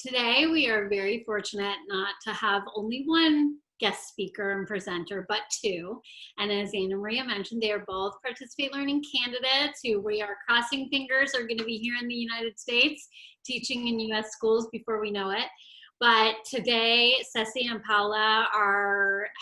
Today, we are very fortunate not to have only one guest speaker and presenter, but two. And as Anna Maria mentioned, they are both Participate Learning candidates who we are crossing fingers are going to be here in the United States teaching in US schools before we know it. But today, Ceci and Paola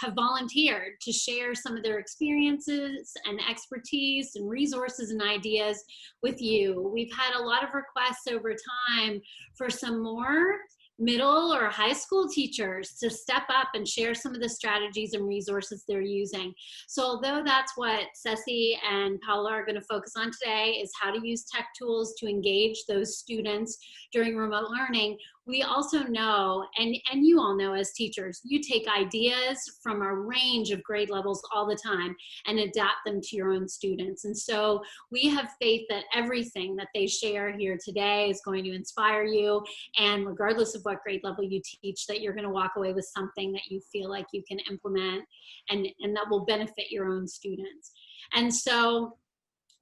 have volunteered to share some of their experiences and expertise and resources and ideas with you. We've had a lot of requests over time for some more middle or high school teachers to step up and share some of the strategies and resources they're using. So although that's what Ceci and Paola are going to focus on today, is how to use tech tools to engage those students during remote learning, we also know, and you all know as teachers, you take ideas from a range of grade levels all the time and adapt them to your own students. And so we have faith that everything that they share here today is going to inspire you, and regardless of what grade level you teach, that you're going to walk away with something that you feel like you can implement and that will benefit your own students. And so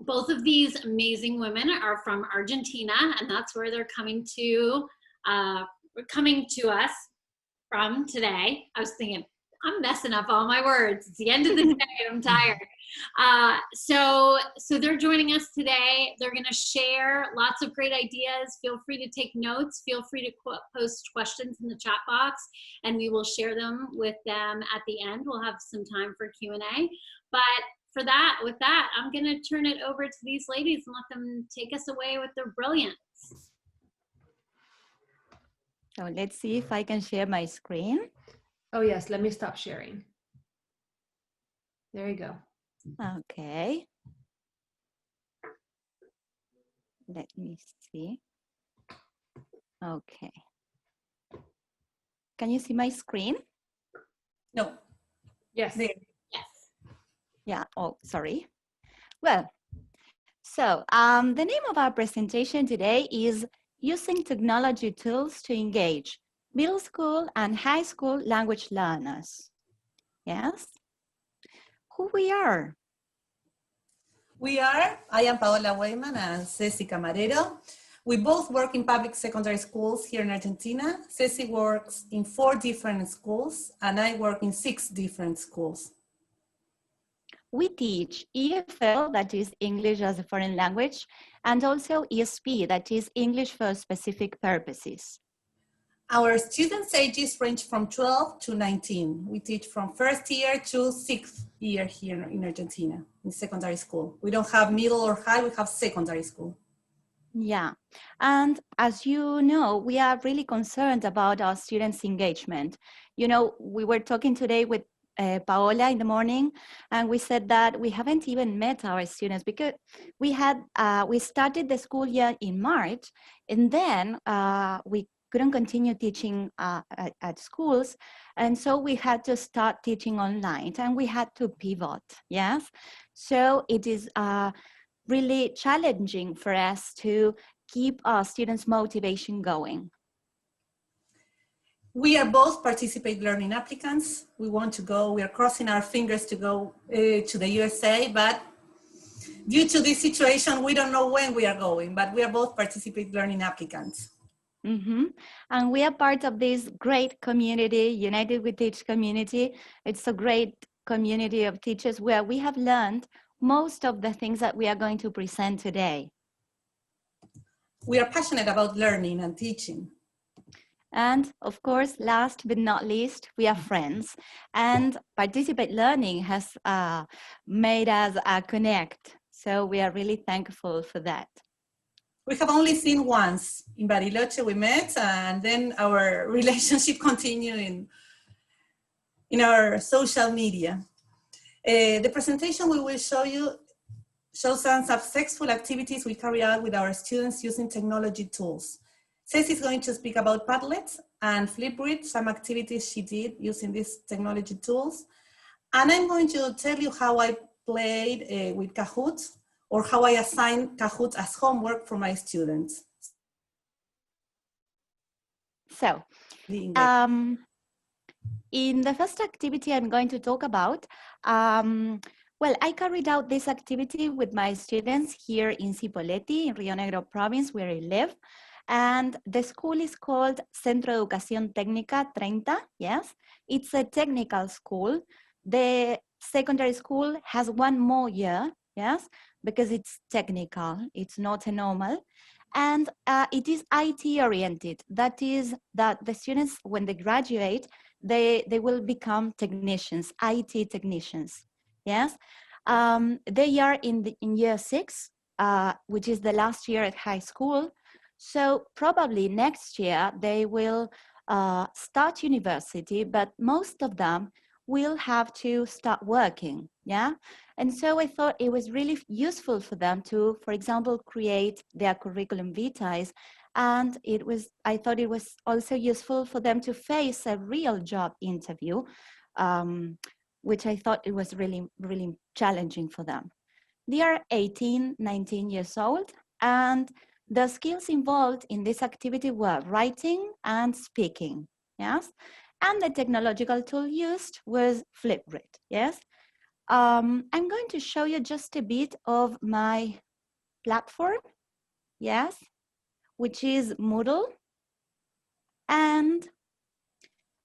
both of these amazing women are from Argentina, and that's where they're coming to us from today. I was thinking, I'm messing up all my words. It's the end of the day, I'm tired. So they're joining us today. They're gonna share lots of great ideas. Feel free to take notes. Feel free to post questions in the chat box, and we will share them with them at the end. We'll have some time for Q&A. But with that, I'm gonna turn it over to these ladies and let them take us away with their brilliance. So let's see if I can share my screen. Oh yes, let me stop sharing. There you go. Okay. Let me see. Okay. Can you see my screen? No. Yes. Yes. Yeah, oh, sorry. Well, so the name of our presentation today is Using Technology Tools to Engage Middle School and High School Language Learners. Yes? Who we are? I am Paola Weyman and Ceci Camarero. We both work in public secondary schools here in Argentina. Ceci works in 4 different schools and I work in 6 different schools. We teach EFL, that is English as a foreign language, and also ESP, that is English for specific purposes. Our students' ages range from 12 to 19. We teach from 1st year to 6th year here in Argentina, in secondary school. We don't have middle or high, we have secondary school. Yeah, and as you know, we are really concerned about our students' engagement. You know, we were talking today with Paola in the morning, and we said that we haven't even met our students because we started the school year in March, and then we couldn't continue teaching at schools, and so we had to start teaching online, and we had to pivot. Yes, so it is really challenging for us to keep our students' motivation going. We are both Participate Learning applicants. We want to go, we are crossing our fingers to go to the USA, but due to this situation, we don't know when we are going, but we are both Participate Learning applicants. Mm-hmm. And we are part of this great community, United We Teach community. It's a great community of teachers where we have learned most of the things that we are going to present today. We are passionate about learning and teaching. And of course, last but not least, we are friends. And Participate Learning has made us connect. So we are really thankful for that. We have only seen once. In Bariloche we met, and then our relationship continued in our social media. The presentation we will show you shows some successful activities we carry out with our students using technology tools. Ceci is going to speak about Padlet and Flipgrid, some activities she did using these technology tools. And I'm going to tell you how I played with Kahoot, or how I assigned Kahoot as homework for my students. So, in the first activity I'm going to talk about, well, I carried out this activity with my students here in Cipolletti, in Rio Negro province, where I live. And the school is called Centro de Educación Técnica 30, yes. It's a technical school. The secondary school has one more year, yes, because it's technical, it's not a normal. And it is IT oriented. That is that the students, when they graduate, they will become technicians, IT technicians, yes. They are in year 6, which is the last year at high school. So probably next year they will start university, but most of them will have to start working, yeah? And so I thought it was really useful for them to, for example, create their curriculum vitae. And I thought it was also useful for them to face a real job interview, which I thought it was really, really challenging for them. They are 18, 19 years old, and the skills involved in this activity were writing and speaking, yes? And the technological tool used was Flipgrid, yes? I'm going to show you just a bit of my platform, yes, which is Moodle. And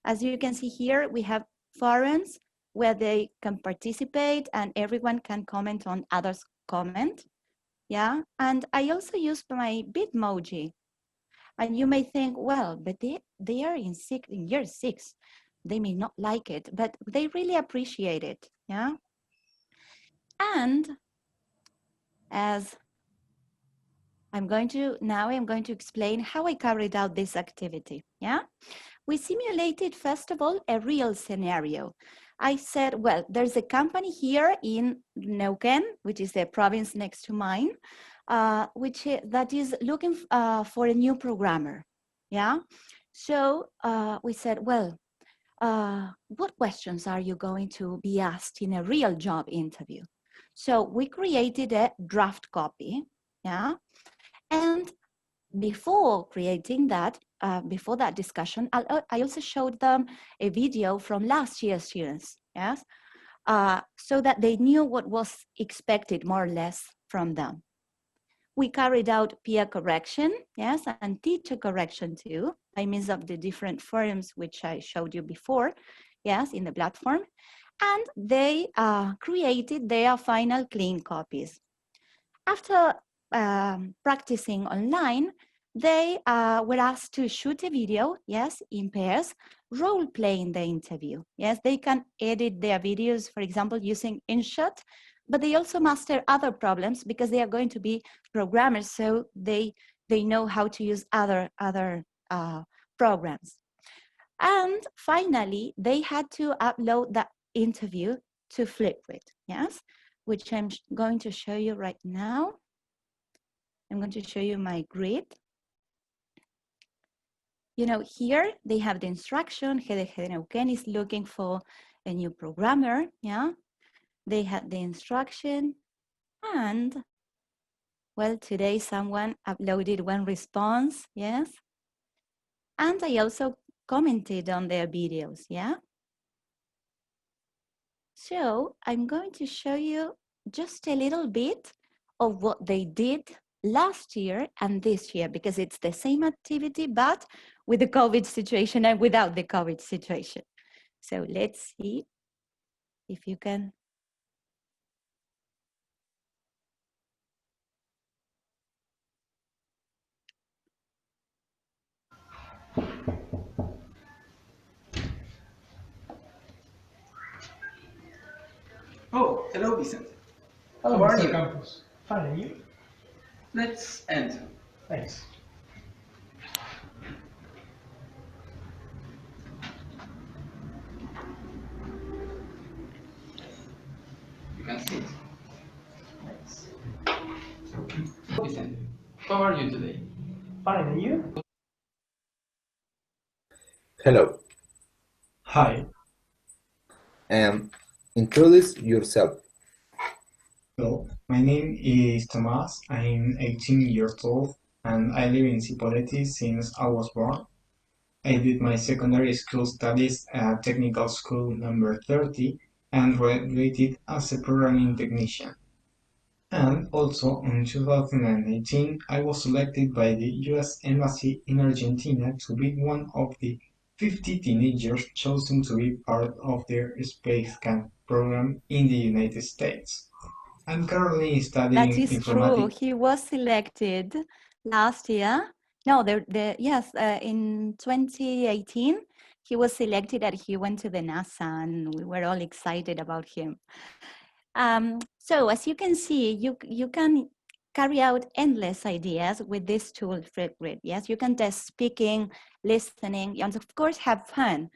as you can see here, we have forums where they can participate and everyone can comment on others' comment. Yeah, and I also use my Bitmoji. And you may think, well, but they are in year 6. They may not like it, but they really appreciate it. Yeah. And as I'm going to explain how I carried out this activity. Yeah. We simulated, first of all, a real scenario. I said, well, there's a company here in Neuquén, which is the province next to mine, that is looking for a new programmer. Yeah. So we said, well, what questions are you going to be asked in a real job interview? So we created a draft copy. Yeah. And before creating that, before that discussion, I also showed them a video from last year's students, yes, so that they knew what was expected more or less from them. We carried out peer correction, yes, and teacher correction too, by means of the different forums which I showed you before, yes, in the platform, and they created their final clean copies. After practicing online, they were asked to shoot a video, yes, in pairs, role-playing the interview. Yes, they can edit their videos, for example, using InShot, but they also master other problems because they are going to be programmers, so they know how to use other programs. And finally, they had to upload that interview to Flipgrid, yes, which I'm going to show you right now. I'm going to show you my grid. You know, here they have the instruction. GDG Neuquén is looking for a new programmer. Yeah, they had the instruction, and well, today someone uploaded one response. Yes, and I also commented on their videos. Yeah. So I'm going to show you just a little bit of what they did last year and this year, because it's the same activity, but with the COVID situation and without the COVID situation. So let's see if you can. Oh, hello, Vicente. Hello, How are Mr. you? Campos. Fine, and you? Let's end. Thanks. You can sit. Thanks. Hello, Vicente. How are you today? Fine, and you? Hello, Hi. and introduce yourself. Well, my name is Tomás. I'm 18 years old, and I live in Cipolletti since I was born. I did my secondary school studies at Technical School number 30 and graduated as a programming technician. And also in 2018, I was selected by the US Embassy in Argentina to be one of the 50 teenagers chosen to be part of their space camp program in the United States. I'm currently That studying is true. informatics. He was selected last year. No, yes, in 2018, he was selected and he went to the NASA, and we were all excited about him. So as you can see, you can carry out endless ideas with this tool, Flipgrid. Yes, you can test speaking, listening, and of course have fun.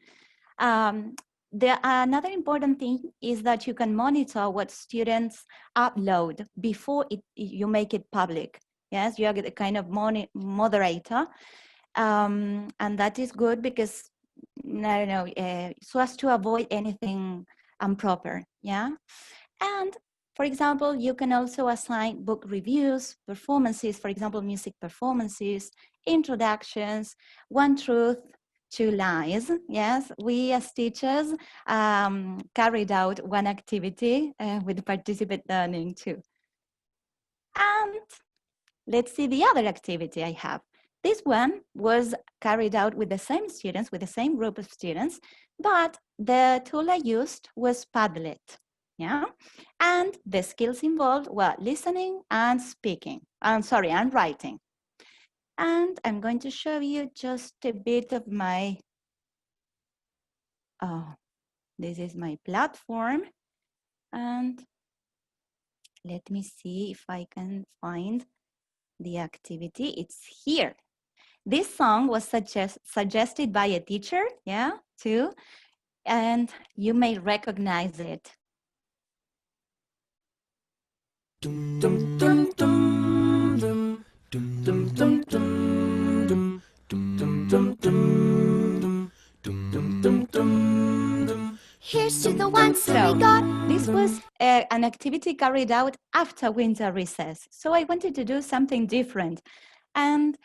Another important thing is that you can monitor what students upload before you make it public. Yes, you are the kind of moderator, and that is good because I don't know, so as to avoid anything improper. Yeah, and for example, you can also assign book reviews, performances, for example, music performances, introductions, one truth, two lies. Yes, we as teachers carried out one activity with participant learning too. And let's see the other activity I have. This one was carried out with the same students, with the same group of students, but the tool I used was Padlet. Yeah, and the skills involved were listening and speaking. And writing. And I'm going to show you just a bit of my, this is my platform. And let me see if I can find the activity. It's here. This song was suggested by a teacher, yeah, too, and you may recognize it. Here's to the ones that we got. This was an activity carried out after winter recess. So I wanted to do something different. And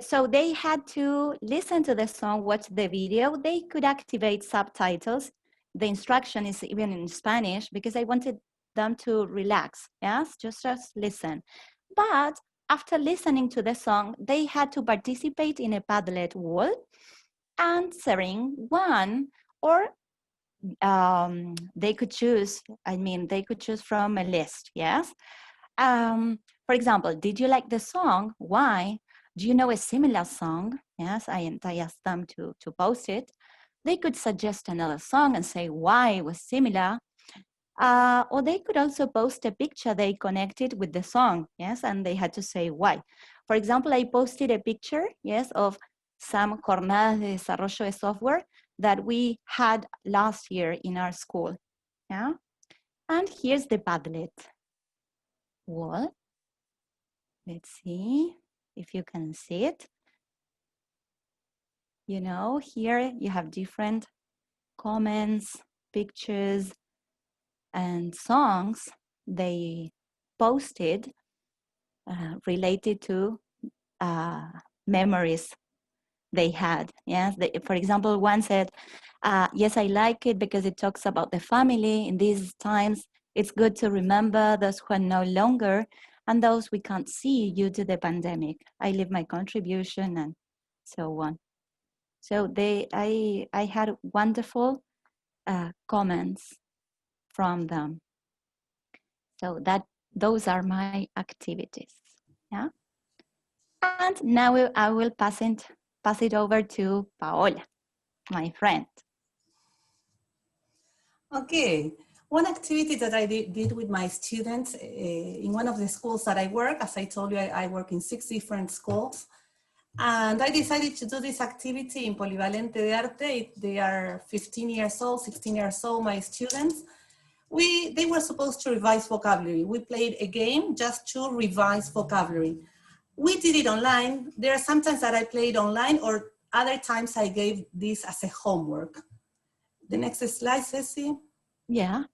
so they had to listen to the song, watch the video. They could activate subtitles. The instruction is even in Spanish because I wanted them to relax, yes, just listen. But after listening to the song, they had to participate in a Padlet wall, answering one or they could choose, they could choose from a list, yes? For example, did you like the song? Why? Do you know a similar song? Yes, I asked them to post it. They could suggest another song and say why it was similar. Or they could also post a picture they connected with the song, yes, and they had to say why. For example, I posted a picture, yes, of some jornadas de desarrollo de software that we had last year in our school, yeah? And here's the Padlet wall. Let's see if you can see it. You know, here you have different comments, pictures, and songs they posted related to memories they had. Yes, for example, one said, yes, I like it because it talks about the family. In these times, it's good to remember those who are no longer and those we can't see due to the pandemic. I leave my contribution and so on. So I had wonderful comments from them. So those are my activities. Yeah. And now I will pass it over to Paola, my friend. Okay, one activity that I did with my students in one of the schools that I work, as I told you, I work in 6 different schools. And I decided to do this activity in Polivalente de Arte. They are 15 years old, 16 years old, my students. They were supposed to revise vocabulary. We played a game just to revise vocabulary. We did it online. There are sometimes that I played online or other times I gave this as a homework. The next slide, Ceci. Yeah.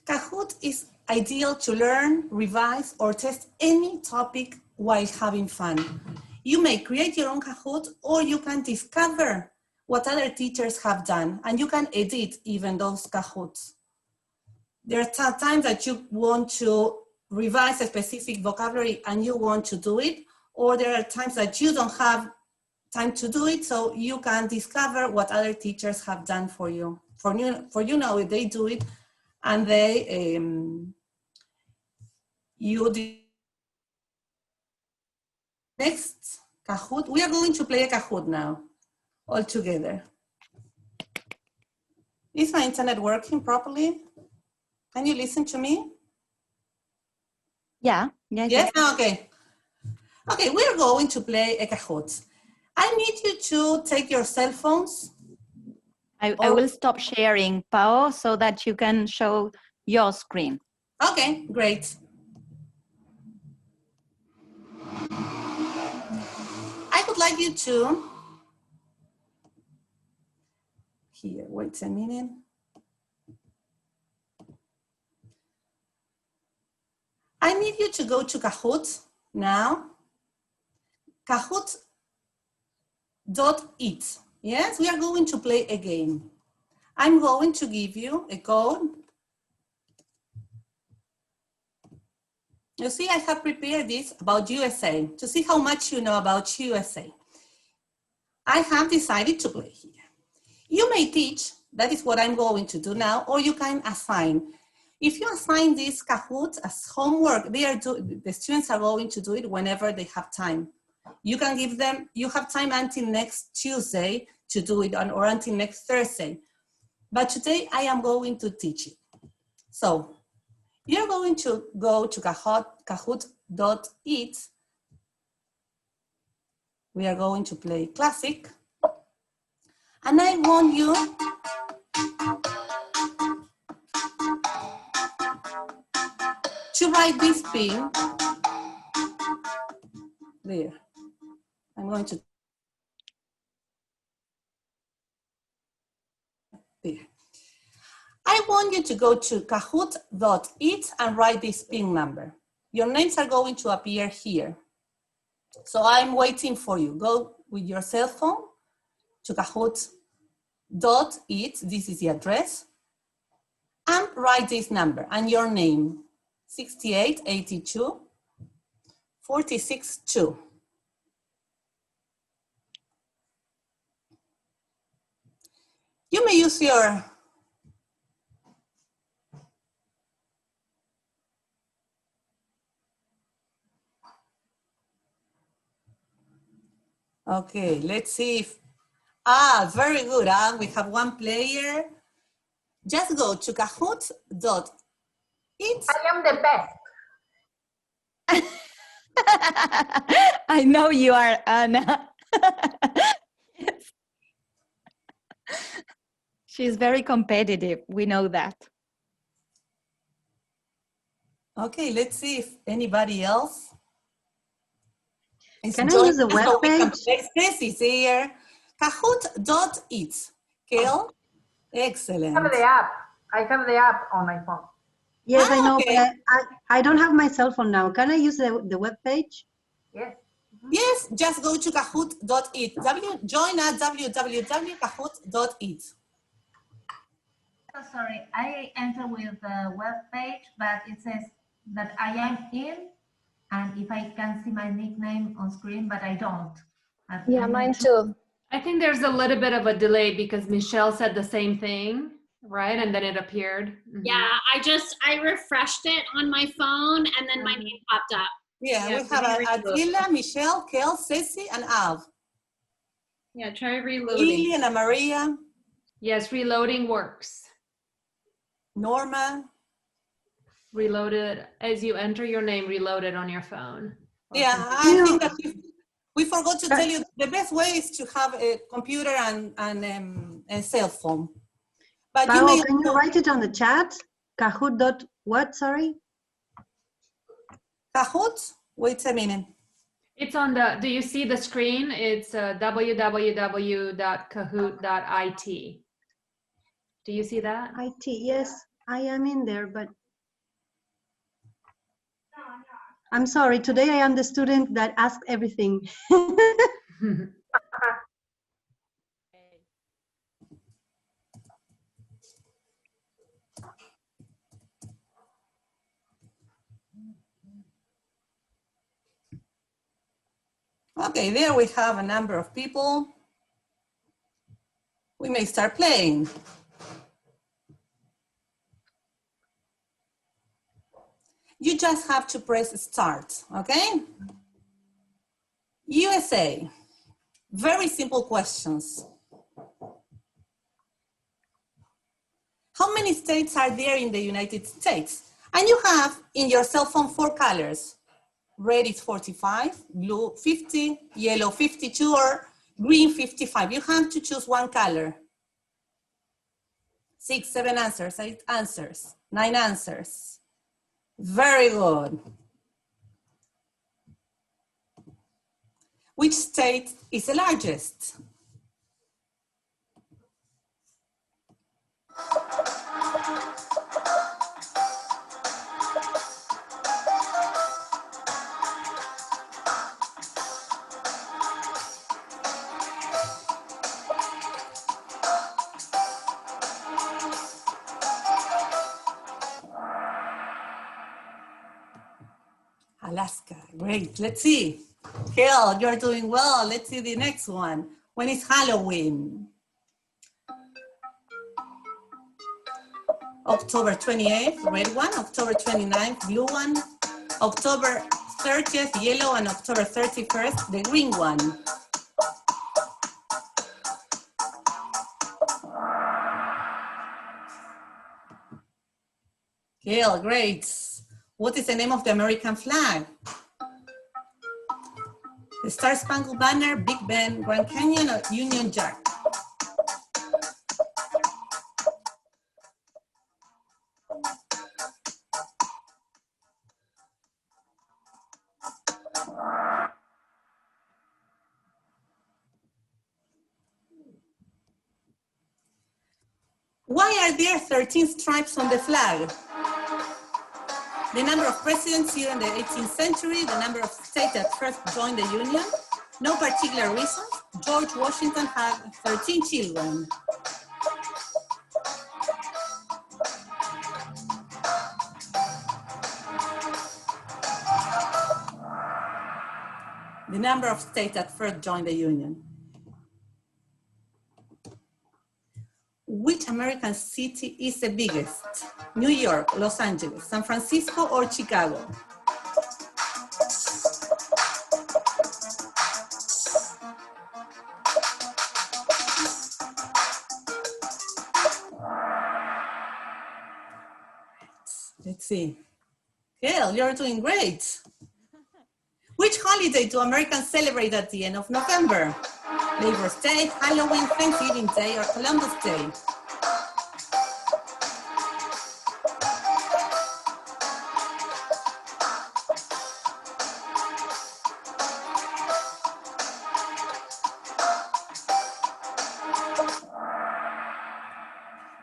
Kahoot is ideal to learn, revise, or test any topic while having fun. You may create your own Kahoot or you can discover what other teachers have done and you can edit even those Kahoots. there are times that you want to revise a specific vocabulary and you want to do it, or there are times that you don't have time to do it, so you can discover what other teachers have done for you. For you now, they do it, and they next Kahoot. We are going to play a Kahoot now, all together. Is my internet working properly? Can you listen to me? Yeah. Yes. Yes. Okay. Okay, we're going to play a Kahoot. I need you to take your cell phones. I will stop sharing, Pao, so that you can show your screen. Okay, great. I would like you to, here, wait a minute. I need you to go to Kahoot now. Kahoot.it. Yes, we are going to play a game. I'm going to give you a code. You see, I have prepared this about USA to see how much you know about USA. I have decided to play here. You may teach, that is what I'm going to do now, or you can assign. If you assign this Kahoot as homework, the students are going to do it whenever they have time. You can give them, you have time until next Tuesday to do it, or until next Thursday. But today I am going to teach it. So you're going to go to Kahoot.it. We are going to play Classic. And I want you to write this pin there. I'm going to there. I want you to go to Kahoot.it and write this pin number. Your names are going to appear here. So I'm waiting for you. Go with your cell phone to Kahoot.it, this is the address, and write this number and your name, 6882 462. You may use your okay, let's see if, very good, we have one player. Just go to Kahoot.it. I am the best. I know you are, Anna. Yes. She's very competitive. We know that. Okay, let's see if anybody else is Can I joining use the us web so we can page? play. Ceci here. Kahoot.it. Kel, excellent. I have the app. I have the app on my phone. Yes, I know, Okay. but I don't have my cell phone now. Can I use the web page? Yes. Yes, just go to Kahoot.it. Join at www.kahoot.it. Oh, sorry, I enter with the web page, but it says that I am in, and if I can see my nickname on screen, but I don't. Yeah, mine too. I think there's a little bit of a delay because Michelle said the same thing, right? And then it appeared. Mhm. Yeah, I refreshed it on my phone and then my name popped up. Yeah, Yeah, we have Attila, Michelle, Kel, Ceci, and Av. Yeah, try reloading. Lily and Maria, Yes, reloading works. Norma. Reloaded, as you enter your name, reloaded on your phone. Yeah, I think that we forgot to tell you the best way is to have a computer and a cell phone. But you may Can you write it on the chat? Kahoot dot what, sorry? Kahoot? Wait a minute. It's on the, do you see the screen? It's www.kahoot.it. Do you see that? IT, yes, I am in there, but I'm sorry, today I am the student that asks everything. Okay, there we have a number of people. We may start playing. You just have to press start, okay? USA, very simple questions. How many states are there in the United States? And you have in your cell phone 4 colors. Red is 45, blue 50, yellow 52, or green 55. You have to choose one color. 6, 7 answers, 8 answers, 9 answers. Very good. Which state is the largest? Alaska, great. Let's see. Hale, you're doing well. Let's see the next one. When is Halloween? October 28th, red one. October 29th, blue one. October 30th, yellow, and October 31st, the green one. Hale, great. What is the name of the American flag? The Star Spangled Banner, Big Ben, Grand Canyon, or Union Jack? Why are there 13 stripes on the flag? The number of presidents here in the 18th century, the number of states that first joined the Union, no particular reason. George Washington had 13 children. The number of states that first joined the Union. Which American city is the biggest? New York, Los Angeles, San Francisco, or Chicago? Let's see. Gail, you're doing great. Which holiday do Americans celebrate at the end of November? Labor Day, Halloween, Thanksgiving Day, or Columbus Day?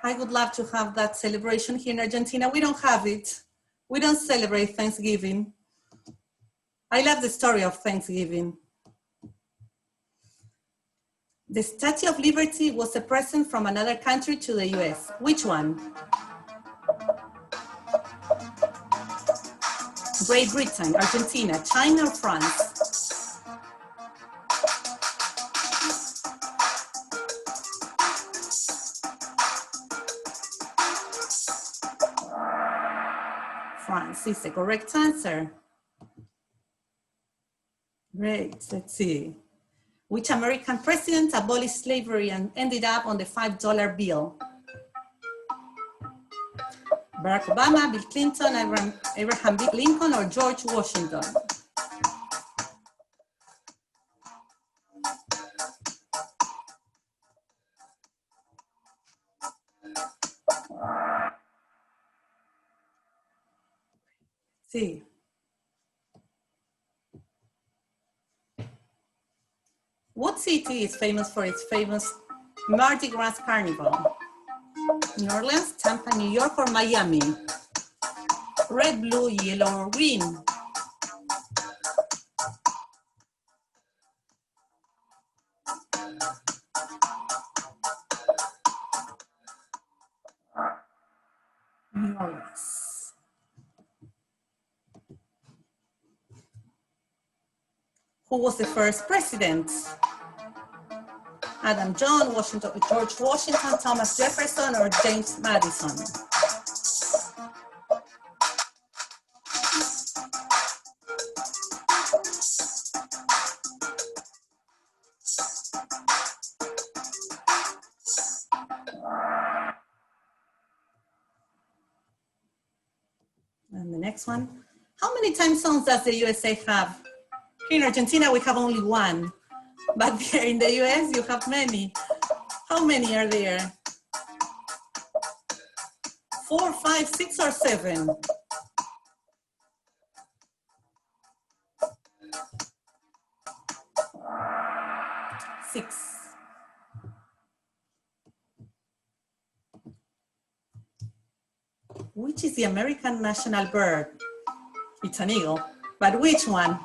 I would love to have that celebration here in Argentina. We don't have it. We don't celebrate Thanksgiving. I love the story of Thanksgiving. The Statue of Liberty was a present from another country to the US. Which one? Great Britain, Argentina, China, or France? France is the correct answer. Great, let's see. Which American president abolished slavery and ended up on the $5 bill? Barack Obama, Bill Clinton, Abraham Lincoln, or George Washington? See. What city is famous for its famous Mardi Gras Carnival? New Orleans, Tampa, New York, or Miami? Red, blue, yellow, or green? New Orleans. Who Who was the first president? Adam John, George Washington, Thomas Jefferson, or James Madison? And the next one, how many time zones does the USA have? Here in Argentina, we have only one, but here in the US, you have many. How many are there? 4, 5, 6, or 7? 6. Which is the American national bird? It's an eagle, but which one?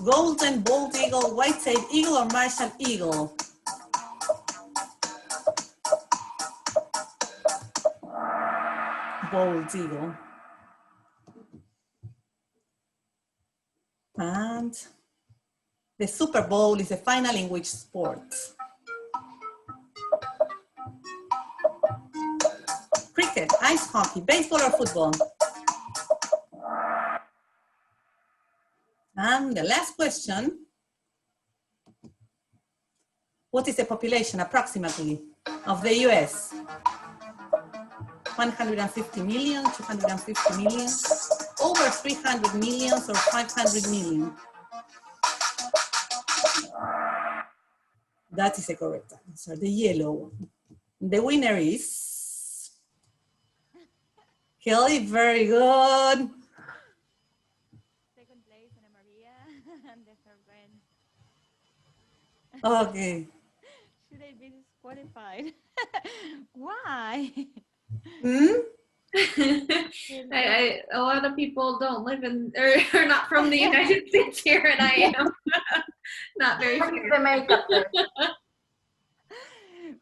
Golden bald eagle, white-tailed eagle, or Marshall eagle? Bald eagle. And the Super Bowl is the final in which sport? Cricket, ice hockey, baseball, or football? And the last question, what is the population approximately of the US? 150 million, 250 million, over 300 million, or 500 million? That is the correct answer, the yellow one. The winner is Kelly, very good. Second place, Ana Maria, and the third one. Okay. Should I be disqualified? Why? A lot of people don't live in or are not from the United States here, and I am not very fair. The makeup there.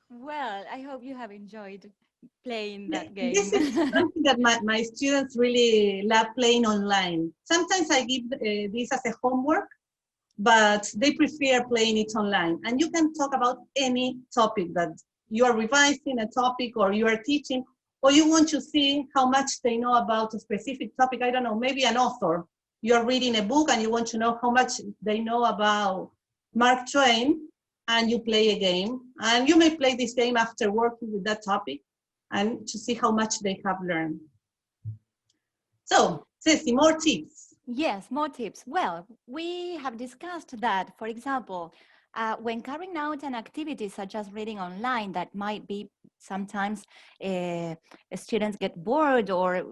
Well, I hope you have enjoyed playing that game. This is something that my students really love playing online. Sometimes I give this as a homework, but they prefer playing it online. And you can talk about any topic that you are revising a topic, or you are teaching, or you want to see how much they know about a specific topic. I don't know, maybe an author. You're reading a book and you want to know how much they know about Mark Twain, and you play a game. And you may play this game after working with that topic and to see how much they have learned. So, Ceci, more tips. Yes, more tips. Well, we have discussed that, for example, when carrying out an activity such as reading online, that might be sometimes students get bored, or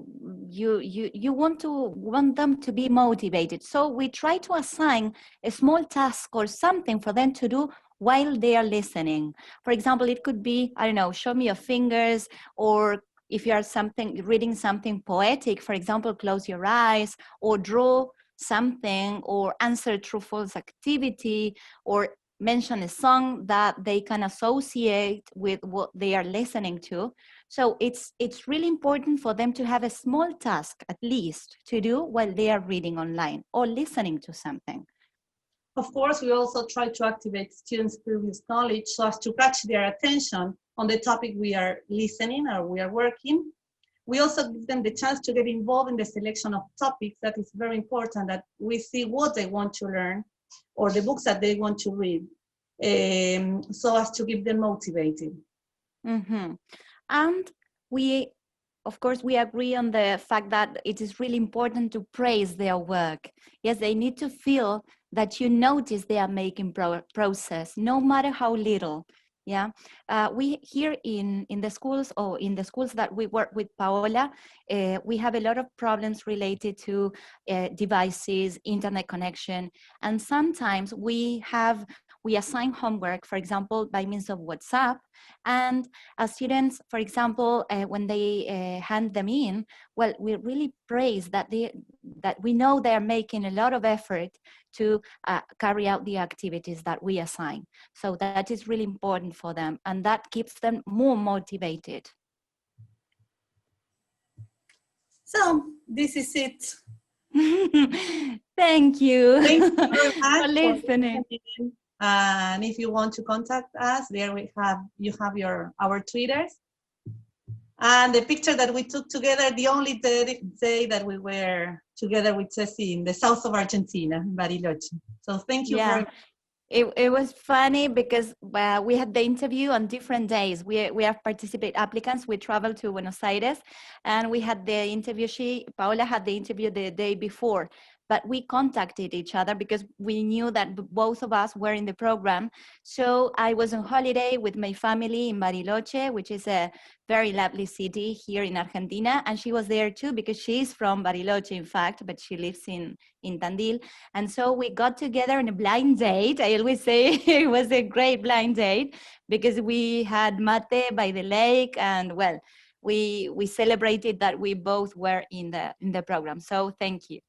you want them to be motivated. So we try to assign a small task or something for them to do while they are listening. For example, it could be, I don't know, show me your fingers, or if you are reading something poetic, for example, close your eyes, or draw something, or answer true false activity, or mention a song that they can associate with what they are listening to. So it's really important for them to have a small task, at least, to do while they are reading online or listening to something. Of course, we also try to activate students' previous knowledge so as to catch their attention on the topic we are listening or we are working. We also give them the chance to get involved in the selection of topics. That is very important, that we see what they want to learn or the books that they want to read, so as to keep them motivated. Mm-hmm. And we, of course, we agree on the fact that it is really important to praise their work. Yes, they need to feel that you notice they are making progress, no matter how little. Yeah, we here in the schools, or in the schools that we work with Paola, we have a lot of problems related to devices, internet connection, and sometimes we assign homework, for example, by means of WhatsApp, and students, for example, when they hand them in, well, we really praise that we know they are making a lot of effort to carry out the activities that we assign. So that is really important for them, and that keeps them more motivated. So this is it. Thank you. Thank you very much for listening. And if you want to contact us, there you have our Twitters. And the picture that we took together, the only day that we were together with Ceci in the south of Argentina, Bariloche. So thank you very much. It was funny because we had the interview on different days. We have participate applicants. We traveled to Buenos Aires and we had the interview. Paola had the interview the day before, but we contacted each other because we knew that both of us were in the program. So I was on holiday with my family in Bariloche, which is a very lovely city here in Argentina. And she was there too because she's from Bariloche, in fact, but she lives in Tandil. And so we got together on a blind date. I always say it was a great blind date because we had mate by the lake and well, we celebrated that we both were in the program. So thank you.